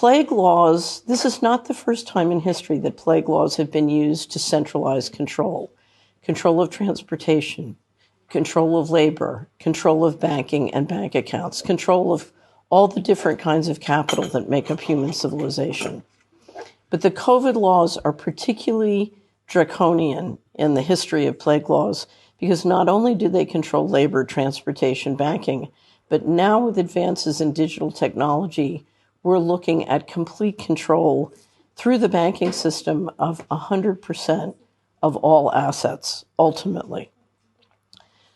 Plague laws, this is not the first time in history that plague laws have been used to centralize control. Control of transportation, control of labor, control of banking and bank accounts, control of all the different kinds of capital that make up human civilization. But the COVID laws are particularly draconian in the history of plague laws because not only do they control labor, transportation, banking, but now with advances in digital technology, we're looking at complete control through the banking system of 100% of all assets, ultimately.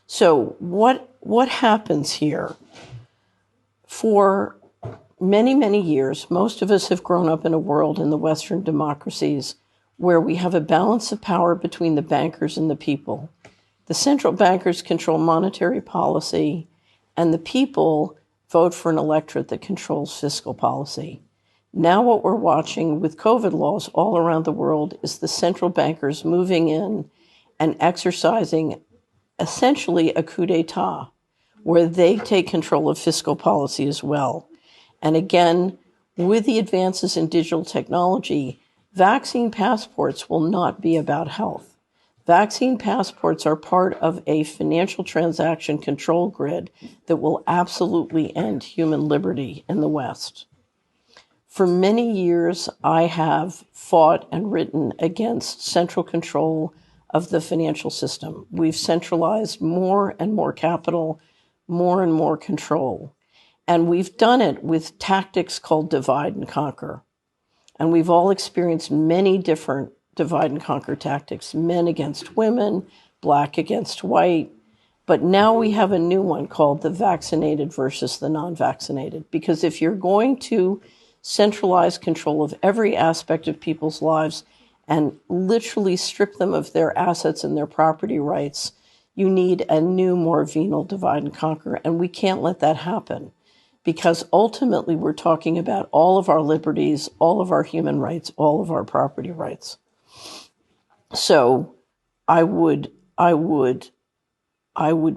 So what happens here? For many, many years, most of us have grown up in a world in the Western democracies where we have a balance of power between the bankers and the people. The central bankers control monetary policy, and the people vote for an electorate that controls fiscal policy. Now what we're watching with COVID laws all around the world is the central bankers moving in and exercising essentially a coup d'etat, where they take control of fiscal policy as well. And again, with the advances in digital technology, vaccine passports will not be about health. Vaccine passports are part of a financial transaction control grid that will absolutely end human liberty in the West. For many years, I have fought and written against central control of the financial system. We've centralized more and more capital, more and more control. And we've done it with tactics called divide and conquer. And we've all experienced many different divide and conquer tactics, men against women, black against white. But now we have a new one called the vaccinated versus the non-vaccinated. Because if you're going to centralize control of every aspect of people's lives and literally strip them of their assets and their property rights, you need a new, more venal divide and conquer. And we can't let that happen, because ultimately we're talking about all of our liberties, all of our human rights, all of our property rights. So I would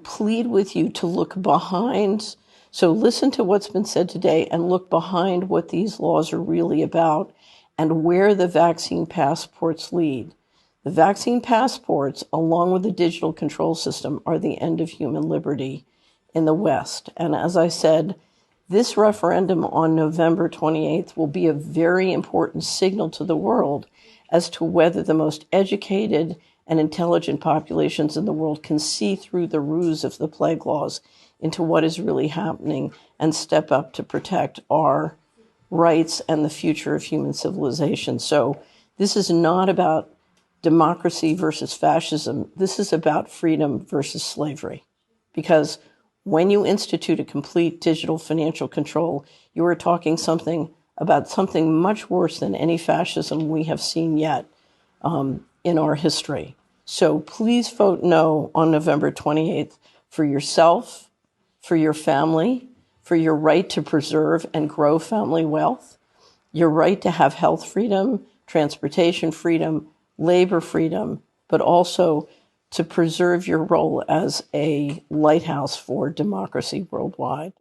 plead with you to look behind. So listen to what's been said today and look behind what these laws are really about and where the vaccine passports lead. The vaccine passports, along with the digital control system, are the end of human liberty in the West. And as I said, this referendum on November 28th will be a very important signal to the world as to whether the most educated and intelligent populations in the world can see through the ruse of the plague laws into what is really happening and step up to protect our rights and the future of human civilization. So this is not about democracy versus fascism. This is about freedom versus slavery. Because when you institute a complete digital financial control, you are talking about something much worse than any fascism we have seen yet in our history. So please vote no on November 28th for yourself, for your family, for your right to preserve and grow family wealth, your right to have health freedom, transportation freedom, labor freedom, but also to preserve your role as a lighthouse for democracy worldwide.